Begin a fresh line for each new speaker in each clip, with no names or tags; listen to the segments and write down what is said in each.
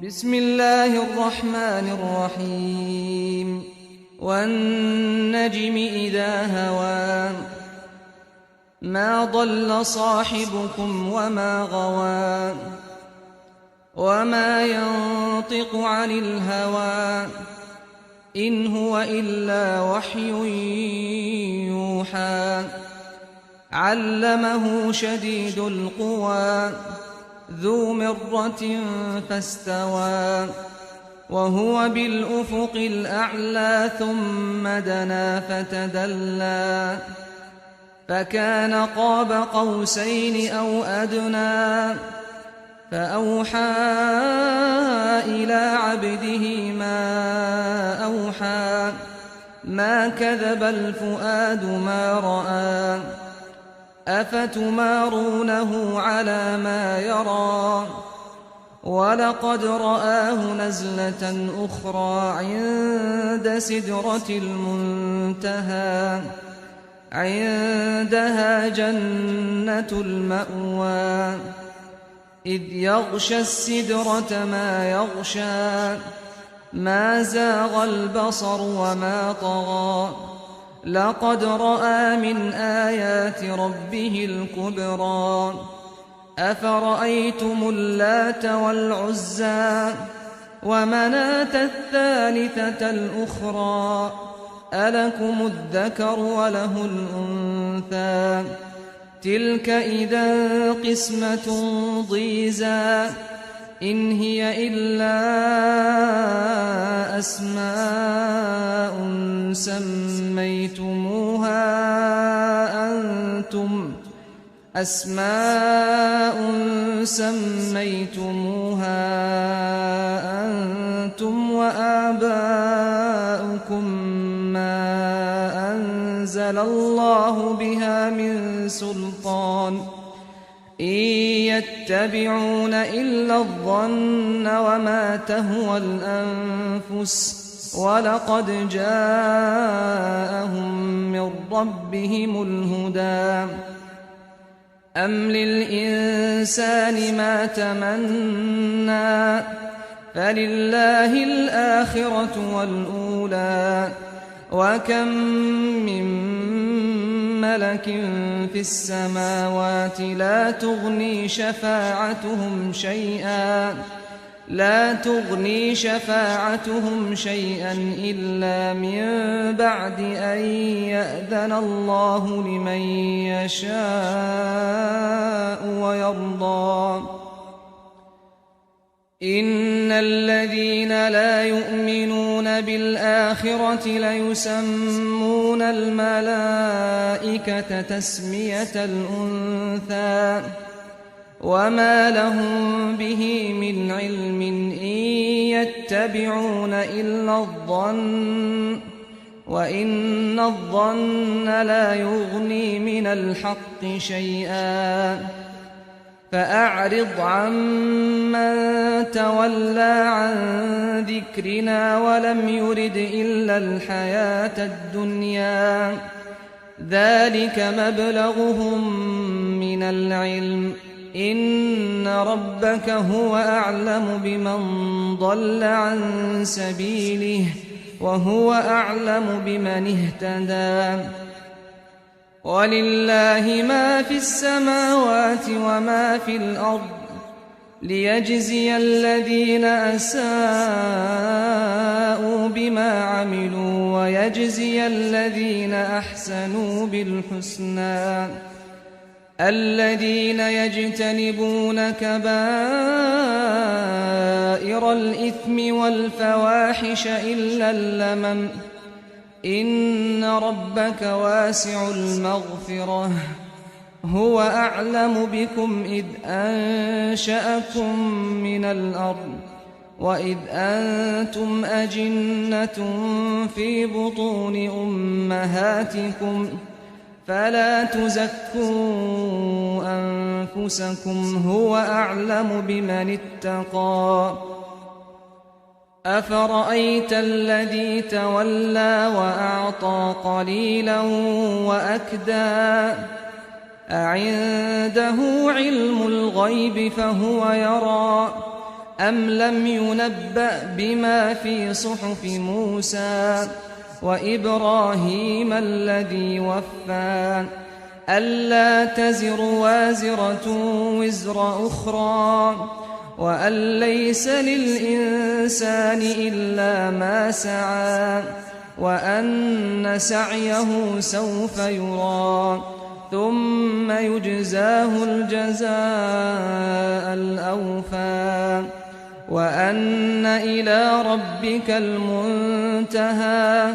بسم الله الرحمن الرحيم والنجم إذا هوى ما ضل صاحبكم وما غوى وما ينطق عن الهوى إن هو إلا وحي يوحى علمه شديد القوى ذو مرة فاستوى وهو بالأفق الأعلى ثم دنا فتدلى فكان قاب قوسين أو أدنى فأوحى إلى عبده ما أوحى ما كذب الفؤاد ما رأى أفتمارونه على ما يرى ولقد رآه نزلة أخرى عند سدرة المنتهى عندها جنة المأوى إذ يغشى السدرة ما يغشى ما زاغ البصر وما طغى لقد رأى من آيات ربه الكبرى أفرأيتم اللات والعزى ومناة الثالثة الأخرى ألكم الذكر وله الأنثى تلك إذا قسمة ضيزى إن هي إلا أسماء سميتموها أنتم وآباؤكم ما أنزل الله بها من سلطان إن يتبعون إلا الظن وما تهوى الأنفس ولقد جاءهم من ربهم الهدى أم للإنسان ما تمنى فلله الآخرة والأولى وكم من ملك في السماوات لا تغني شفاعتهم شيئا إلا من بعد أن يأذن الله لمن يشاء ويرضى إن الذين لا يؤمنون بالآخرة ليسمون الملائكة تسمية الأنثى وما لهم به من علم إن يتبعون إلا الظن وإن الظن لا يغني من الحق شيئا فأعرض عمن تولى عن ذكرنا ولم يرد إلا الحياة الدنيا ذلك مبلغهم من العلم إن ربك هو أعلم بمن ضل عن سبيله وهو أعلم بمن اهتدى ولله ما في السماوات وما في الأرض ليجزي الذين أساءوا بما عملوا ويجزي الذين أحسنوا بالحسنى الذين يجتنبون كبائر الإثم والفواحش إلا اللمم إن ربك واسع المغفرة هو أعلم بكم إذ أنشأكم من الأرض وإذ أنتم أجنة في بطون أمهاتكم فلا تزكوا أنفسكم هو أعلم بمن اتقى أفرأيت الذي تولى وأعطى قليلا وأكدى أعنده علم الغيب فهو يرى أم لم ينبأ بما في صحف موسى وإبراهيم الذي وفى ألا تزر وازرة وزر أخرى وأن ليس للإنسان إلا ما سعى وأن سعيه سوف يرى ثم يجزاه الجزاء الأوفى وأن إلى ربك المنتهى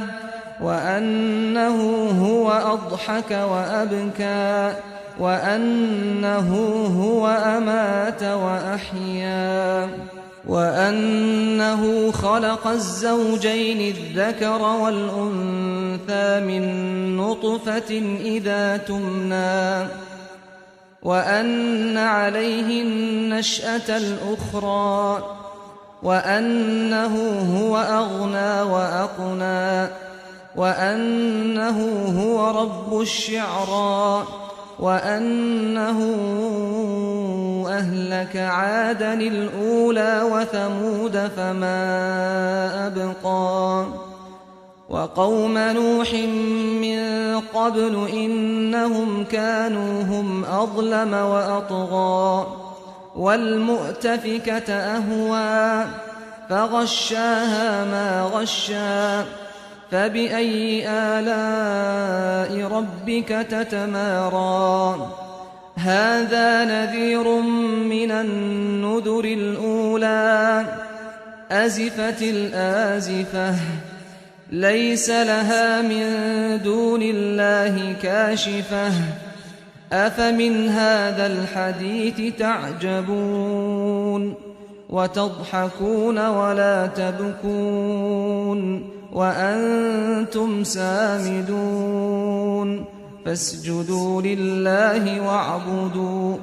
وأنه هو أضحك وأبكى وأنه هو أمات وأحيا وأنه خلق الزوجين الذكر والأنثى من نطفة إذا تمنى وأن عليه النشأة الأخرى وأنه هو أغنى وأقنى وأنه هو رب الشعرى وأنه أهلك عادا الأولى وثمود فما أبقى وقوم نوح من قبل إنهم كانوا هم أظلم وأطغى والمؤتفكة أهوى فغشاها ما غشى فبأي آلاء ربك تتمارى هذا نذير من النذر الأولى أزفت الآزفة ليس لها من دون الله كاشفة أفمن هذا الحديث تعجبون وتضحكون ولا تبكون وأنتم سامدون فاسجدوا لله واعبدوا